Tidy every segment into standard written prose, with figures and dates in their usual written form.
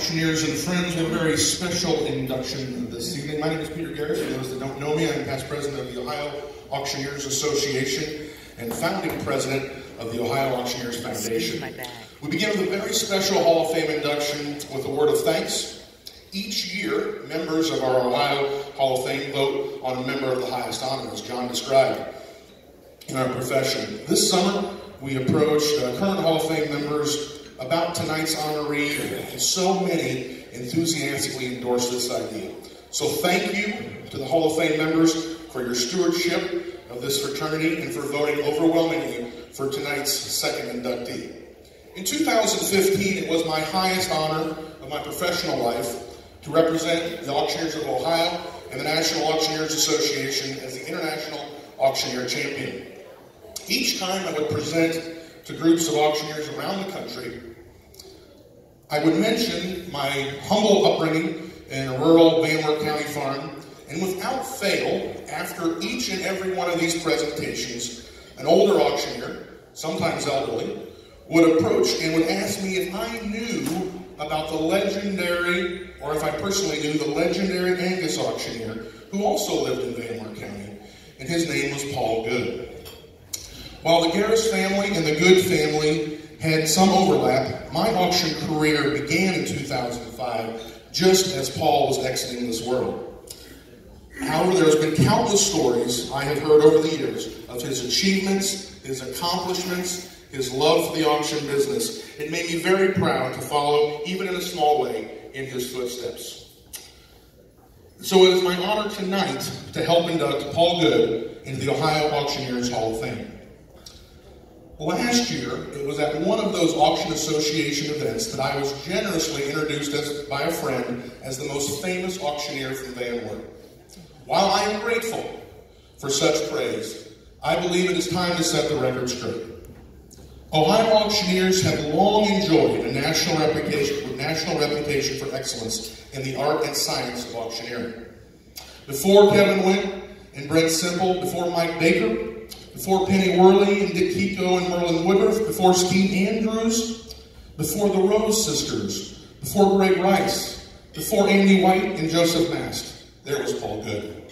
Auctioneers and friends, we have a very special induction this evening. My name is Peter Gehres. For those that don't know me, I'm past president of the Ohio Auctioneers Association and founding president of the Ohio Auctioneers Foundation. We begin with a very special Hall of Fame induction with a word of thanks. Each year, members of our Ohio Hall of Fame vote on a member of the highest honor, as John described, in our profession. This summer, we approached current Hall of Fame members about tonight's honoree, and so many enthusiastically endorsed this idea. So thank you to the Hall of Fame members for your stewardship of this fraternity and for voting overwhelmingly for tonight's second inductee. In 2015, it was my highest honor of my professional life to represent the Auctioneers of Ohio and the National Auctioneers Association as the International Auctioneer Champion. Each time I would present to groups of auctioneers around the country, I would mention my humble upbringing in a rural Van Wert County farm, and without fail, after each and every one of these presentations, an older auctioneer, sometimes elderly, would approach and would ask me if I knew about the legendary, or if I personally knew the legendary Angus auctioneer, who also lived in Van Wert County, and his name was Paul Good. While the Gehres family and the Good family had some overlap, my auction career began in 2005, just as Paul was exiting this world. However, there's been countless stories I have heard over the years of his achievements, his accomplishments, his love for the auction business. It made me very proud to follow, even in a small way, in his footsteps. So it is my honor tonight to help induct Paul Good into the Ohio Auctioneers Hall of Fame. Last year, it was at one of those Auction Association events that I was generously introduced by a friend as the most famous auctioneer from Van Wert. While I am grateful for such praise, I believe it is time to set the record straight. Ohio auctioneers have long enjoyed a national reputation for excellence in the art and science of auctioneering. Before Kevin Wynn and Brent Simple, before Mike Baker, before Penny Worley and Dick Kiko and Merlin Woodruff, before Steve Andrews, before the Rose Sisters, before Greg Rice, before Andy White and Joseph Mast, there was Paul Good.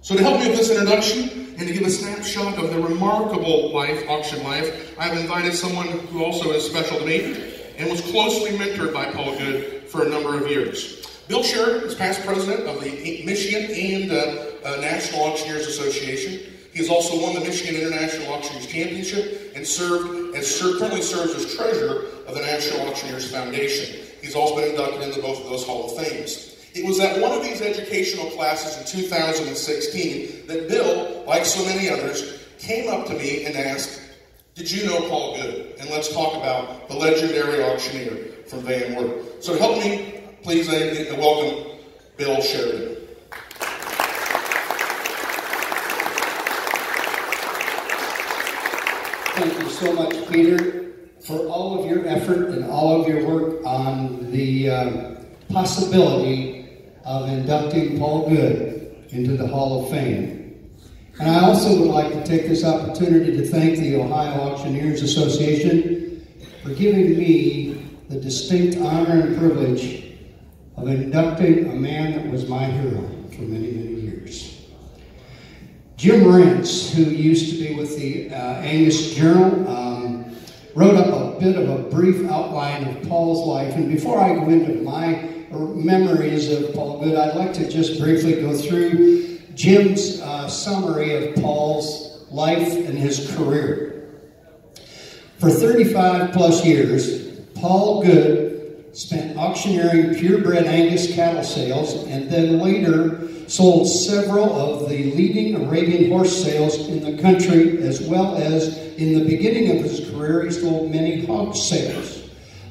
So to help me with this introduction and to give a snapshot of the remarkable auction life, I've invited someone who also is special to me and was closely mentored by Paul Good for a number of years. Bill Sheridan is past president of the Michigan and National Auctioneers Association. He has also won the Michigan International Auctioneers Championship and currently serves as treasurer of the National Auctioneers Foundation. He's also been inducted into both of those Hall of Fames. It was at one of these educational classes in 2016 that Bill, like so many others, came up to me and asked, "Did you know Paul Good? And let's talk about the legendary auctioneer from Van Wert." So to help me, please welcome Bill Sheridan. Thank you so much, Peter, for all of your effort and all of your work on the possibility of inducting Paul Good into the Hall of Fame. And I also would like to take this opportunity to thank the Ohio Auctioneers Association for giving me the distinct honor and privilege of inducting a man that was my hero for many, many years. Jim Rentz, who used to be with the Angus Journal, wrote up a bit of a brief outline of Paul's life. And before I go into my memories of Paul Good, I'd like to just briefly go through Jim's summary of Paul's life and his career. For 35 plus years, Paul Good spent auctioneering purebred Angus cattle sales, and then later sold several of the leading Arabian horse sales in the country, as well as in the beginning of his career, he sold many hog sales,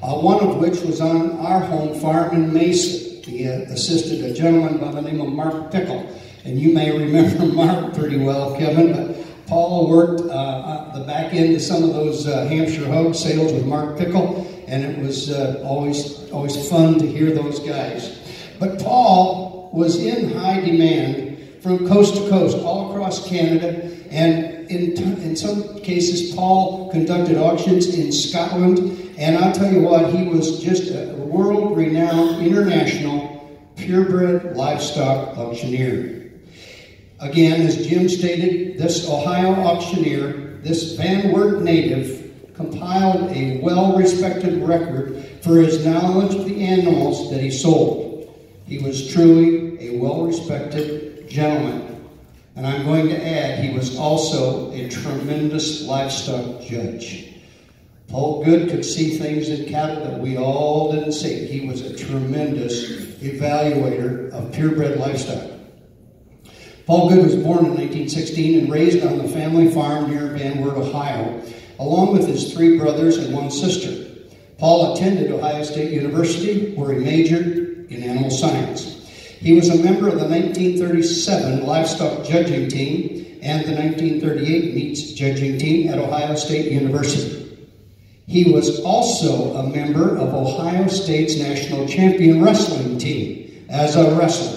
one of which was on our home farm in Mason. He assisted a gentleman by the name of Mark Pickle, and you may remember Mark pretty well, Kevin, but Paul worked the back end of some of those Hampshire hog sales with Mark Pickle, and it was always fun to hear those guys. But Paul was in high demand from coast to coast, all across Canada, and in some cases, Paul conducted auctions in Scotland And I'll tell you what, he was just a world-renowned, international, purebred livestock auctioneer. Again, as Jim stated, this Ohio auctioneer, this Van Wert native, compiled a well-respected record for his knowledge of the animals that he sold. He was truly a well-respected gentleman. And I'm going to add, he was also a tremendous livestock judge. Paul Good could see things in cattle that we all didn't see. He was a tremendous evaluator of purebred livestock. Paul Good was born in 1916 and raised on the family farm near Van Wert, Ohio, along with his 3 brothers and 1 sister. Paul attended Ohio State University, where he majored in animal science. He was a member of the 1937 livestock judging team and the 1938 meats judging team at Ohio State University. He was also a member of Ohio State's national champion wrestling team as a wrestler.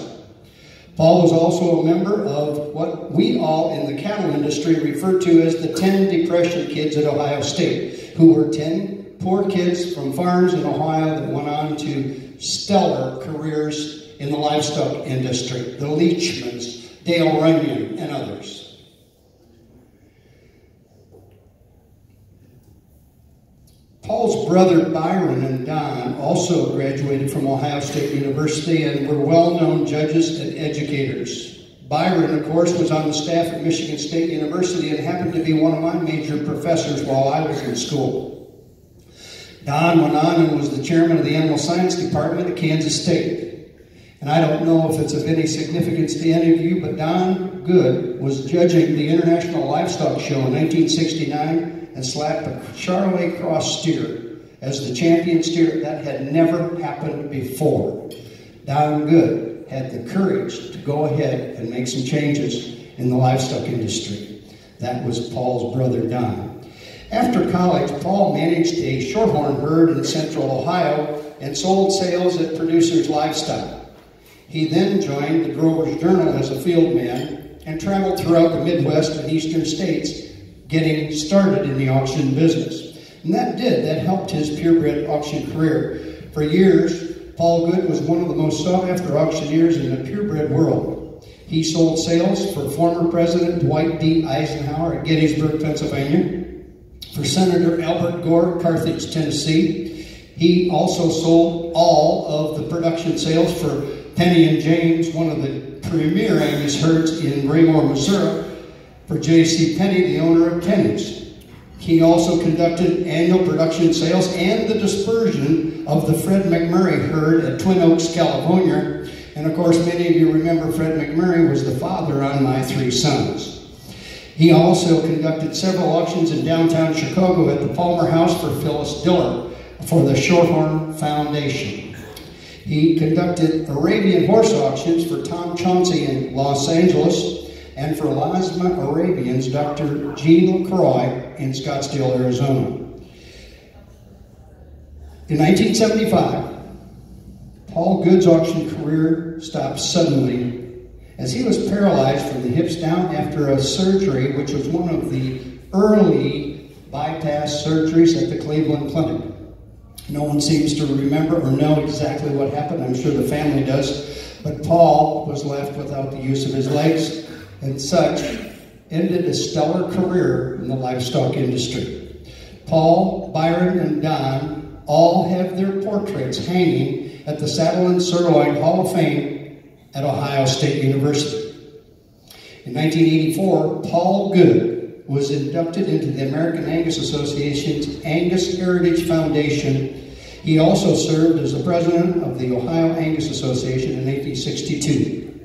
Paul was also a member of what we all in the cattle industry refer to as the 10 Depression kids at Ohio State, who were 10 poor kids from farms in Ohio that went on to stellar careers in the livestock industry, the Leachmans, Dale Runyon, and others. Paul's brother Byron and Don also graduated from Ohio State University and were well-known judges and educators. Byron, of course, was on the staff at Michigan State University and happened to be one of my major professors while I was in school. Don went on and was the chairman of the Animal Science Department at Kansas State. And I don't know if it's of any significance to any of you, but Don Good was judging the International Livestock Show in 1969 and slapped a Charolais Cross steer as the champion steer. That had never happened before. Don Good had the courage to go ahead and make some changes in the livestock industry. That was Paul's brother Don. After college, Paul managed a shorthorn herd in central Ohio and sold sales at Producers Livestock. He then joined the Grover's Journal as a field man and traveled throughout the Midwest and Eastern states, getting started in the auction business. And that helped his purebred auction career. For years, Paul Good was one of the most sought-after auctioneers in the purebred world. He sold sales for former President Dwight D. Eisenhower at Gettysburg, Pennsylvania, for Senator Albert Gore at Carthage, Tennessee. He also sold all of the production sales for Penny and James, one of the premier Angus herds in Raymore, Missouri, for J.C. Penney, the owner of Penny's. He also conducted annual production sales and the dispersion of the Fred McMurray herd at Twin Oaks, California. And of course, many of you remember Fred McMurray was the father on My 3 Sons. He also conducted several auctions in downtown Chicago at the Palmer House for Phyllis Diller for the Shorthorn Foundation. He conducted Arabian horse auctions for Tom Chauncey in Los Angeles, and for Lasma Arabians, Dr. Gene LaCroix in Scottsdale, Arizona. In 1975, Paul Good's auction career stopped suddenly as he was paralyzed from the hips down after a surgery, which was one of the early bypass surgeries at the Cleveland Clinic. No one seems to remember or know exactly what happened. I'm sure the family does. But Paul was left without the use of his legs, and such ended a stellar career in the livestock industry. Paul, Byron, and Don all have their portraits hanging at the Saddle and Sirloin Hall of Fame at Ohio State University. In 1984, Paul Good was inducted into the American Angus Association's Angus Heritage Foundation. He also served as the president of the Ohio Angus Association in 1962.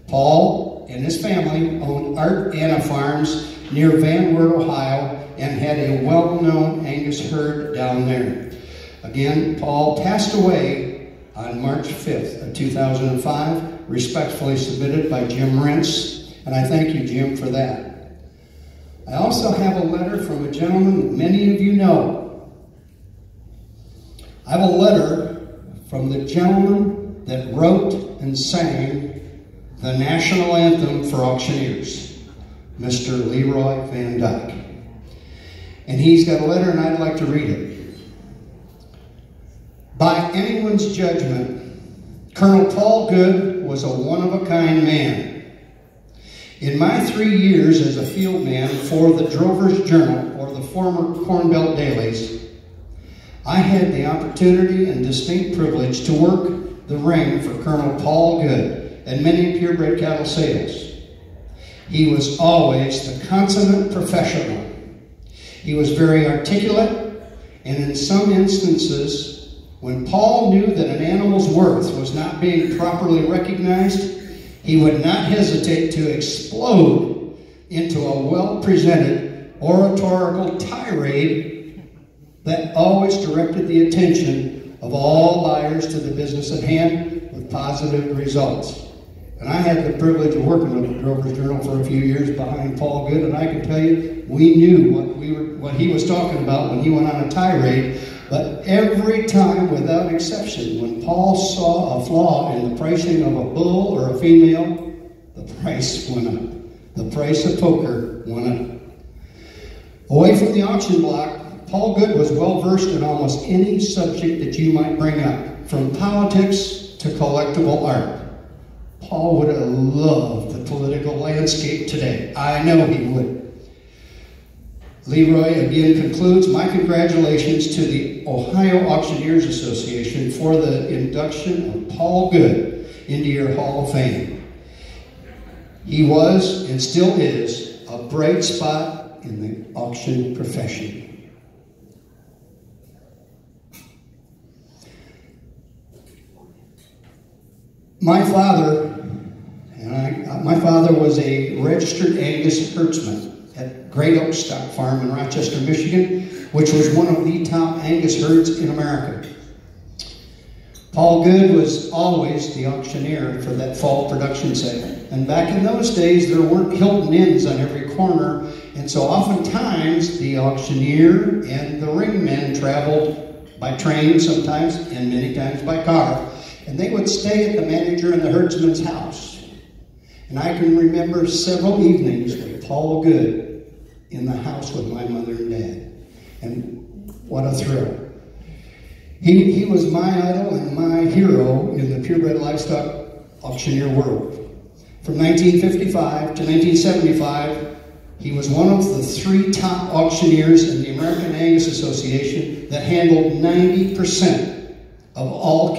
Paul and his family owned Art Anna Farms near Van Wert, Ohio, and had a well-known Angus herd down there. Again, Paul passed away on March 5th of 2005, respectfully submitted by Jim Rentz, and I thank you, Jim, for that. I also have a letter from a gentleman that many of you know. I have a letter from the gentleman that wrote and sang the national anthem for auctioneers, Mr. Leroy Van Dyke. And he's got a letter, and I'd like to read it. By anyone's judgment, Colonel Paul Good was a one-of-a-kind man. In my 3 years as a field man for the Drover's Journal, or the former Corn Belt Dailies, I had the opportunity and distinct privilege to work the ring for Colonel Paul Good and many purebred cattle sales. He was always the consummate professional. He was very articulate, and in some instances, when Paul knew that an animal's worth was not being properly recognized, he would not hesitate to explode into a well-presented oratorical tirade that always directed the attention of all buyers to the business at hand with positive results. And I had the privilege of working with the Drover's Journal for a few years behind Paul Good, and I can tell you, we knew what he was talking about when he went on a tirade. But every time, without exception, when Paul saw a flaw in the pricing of a bull or a female, the price went up. The price of poker went up. Away from the auction block, Paul Good was well versed in almost any subject that you might bring up, from politics to collectible art. Paul would have loved the political landscape today. I know he would. Leroy again concludes, my congratulations to the Ohio Auctioneers Association for the induction of Paul Good into your Hall of Fame. He was, and still is, a bright spot in the auction profession. My father was a registered Angus herdsman at Great Oak Stock Farm in Rochester, Michigan, which was one of the top Angus herds in America. Paul Good was always the auctioneer for that fall production sale. And back in those days, there weren't Hilton Inns on every corner, and so oftentimes the auctioneer and the ringmen traveled by train sometimes, and many times by car, and they would stay at the manager and the herdsman's house. And I can remember several evenings with Paul Good in the house with my mother and dad. And what a thrill. He was my idol and my hero in the purebred livestock auctioneer world. From 1955 to 1975, he was one of the 3 top auctioneers in the American Angus Association that handled 90% of all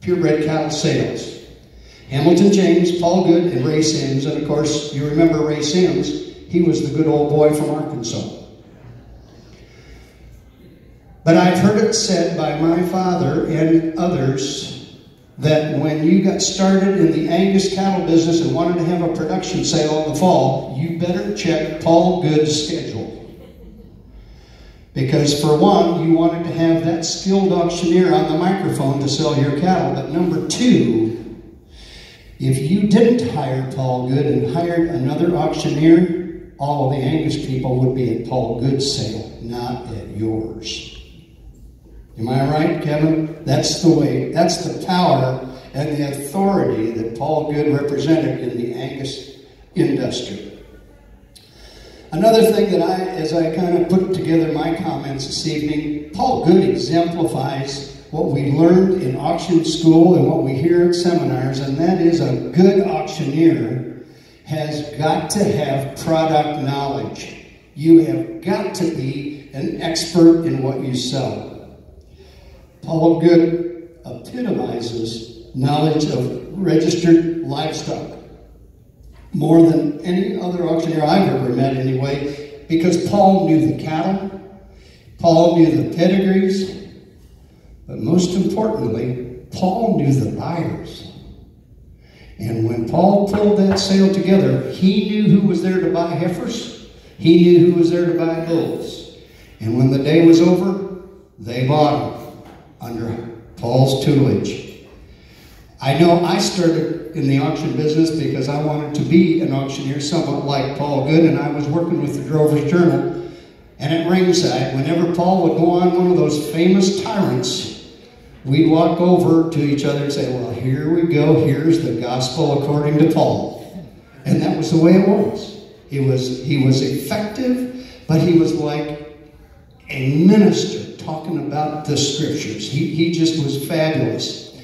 purebred cattle sales. Hamilton James, Paul Good, and Ray Sims, and of course, you remember Ray Sims, he was the good old boy from Arkansas. But I've heard it said by my father and others that when you got started in the Angus cattle business and wanted to have a production sale in the fall, you better check Paul Good's schedule. Because for one, you wanted to have that skilled auctioneer on the microphone to sell your cattle. But number 2, if you didn't hire Paul Good and hired another auctioneer, all of the Angus people would be at Paul Good's sale, not at yours. Am I right, Kevin? That's the way, that's the power and the authority that Paul Good represented in the Angus industry. Another thing that as I kind of put together my comments this evening, Paul Good exemplifies what we learned in auction school and what we hear at seminars, and that is a good auctioneer has got to have product knowledge. You have got to be an expert in what you sell. Paul Good epitomizes knowledge of registered livestock more than any other auctioneer I've ever met anyway, because Paul knew the cattle, Paul knew the pedigrees, but most importantly, Paul knew the buyers. And when Paul pulled that sale together, he knew who was there to buy heifers, he knew who was there to buy bulls. And when the day was over, they bought them under Paul's tutelage. I know I started in the auction business because I wanted to be an auctioneer somewhat like Paul Good, and I was working with the Drover's Journal. And at ringside, whenever Paul would go on one of those famous tyrants, we'd walk over to each other and say, well, here we go, here's the gospel according to Paul. And that was the way it was. He was effective, but he was like a minister talking about the scriptures. He just was fabulous.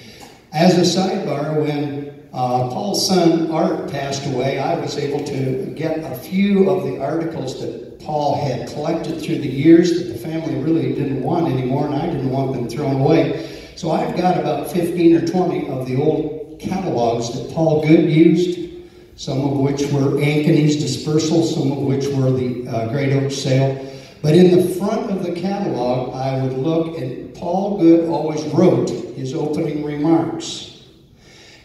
As a sidebar, when Paul's son Art passed away, I was able to get a few of the articles that Paul had collected through the years that the family really didn't want anymore, and I didn't want them thrown away. So I've got about 15 or 20 of the old catalogs that Paul Good used, some of which were Ankeny's dispersal, some of which were the Great Oak Sale. But in the front of the catalog, I would look, and Paul Good always wrote his opening remarks.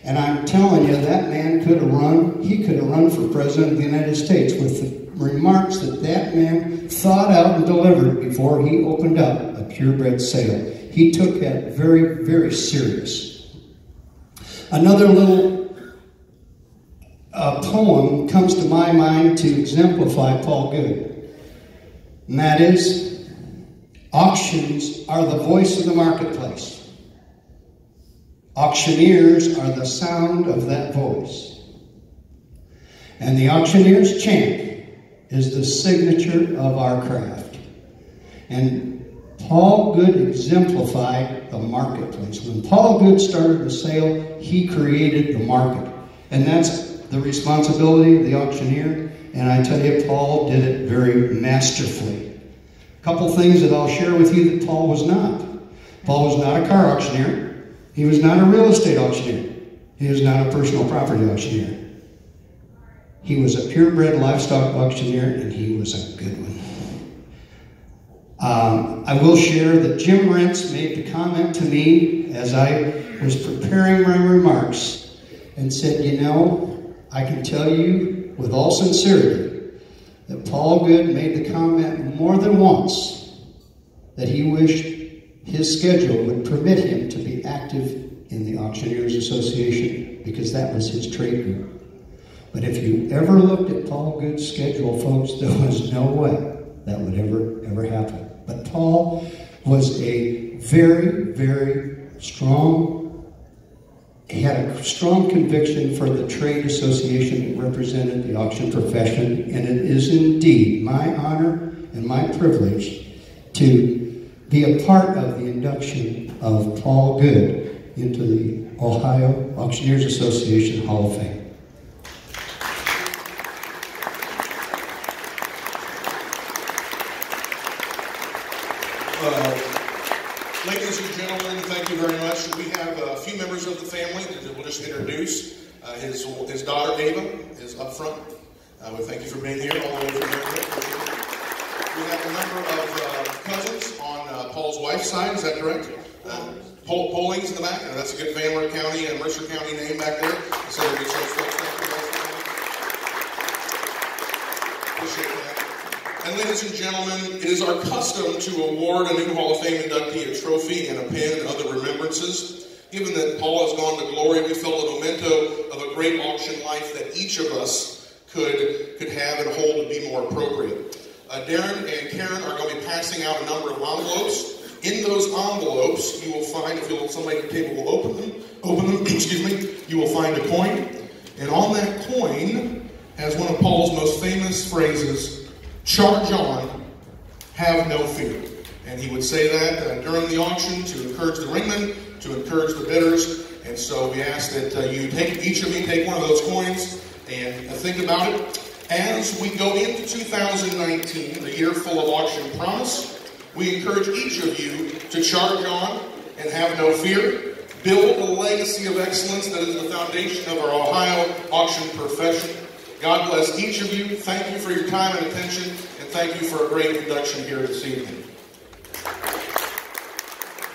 And I'm telling you, that man could have run, he could have run for President of the United States with the remarks that that man thought out and delivered before he opened up a purebred sale. He took that very, very serious. Another little poem comes to my mind to exemplify Paul Good. And that is, auctions are the voice of the marketplace. Auctioneers are the sound of that voice. And the auctioneer's chant is the signature of our craft. And Paul Good exemplified the marketplace. When Paul Good started a sale, he created the market. And that's the responsibility of the auctioneer. And I tell you, Paul did it very masterfully. A couple things that I'll share with you that Paul was not. Paul was not a car auctioneer. He was not a real estate auctioneer. He was not a personal property auctioneer. He was a purebred livestock auctioneer, and he was a good one. I will share that Jim Rentz made the comment to me as I was preparing my remarks and said, you know, I can tell you with all sincerity that Paul Good made the comment more than once that he wished his schedule would permit him to be active in the Auctioneers Association because that was his trade group. But if you ever looked at Paul Good's schedule, folks, there was no way that would ever happen. But Paul was a very, very strong, he had a strong conviction for the trade association that represented the auction profession, and it is indeed my honor and my privilege to be a part of the induction of Paul Good into the Ohio Auctioneers Association Hall of Fame. Ladies and gentlemen, thank you very much. We have a few members of the family that we'll just introduce. His daughter, Ava, is up front. We thank you for being here all the way from America. We have a number of cousins on Paul's wife's side, is that correct? Polling's in the back. That's a good Van Wert County and Mercer County name back there. So there'll be some folks back there. Appreciate that. And ladies and gentlemen, it is our custom to award a new Hall of Fame inductee a trophy and a pin and other remembrances. Given that Paul has gone to glory, we felt a memento of a great auction life that each of us could have and hold to be more appropriate. Darren and Karen are going to be passing out a number of envelopes. In those envelopes, you will find, if somebody at the table will open them, excuse me, you will find a coin. And on that coin has one of Paul's most famous phrases, "Charge on, have no fear." And he would say that during the auction to encourage the ringmen, to encourage the bidders. And so we ask that each of you take one of those coins and think about it. As we go into 2019, the year full of auction promise, we encourage each of you to charge on and have no fear. Build a legacy of excellence that is the foundation of our Ohio auction profession. God bless each of you. Thank you for your time and attention, and thank you for a great induction here this evening.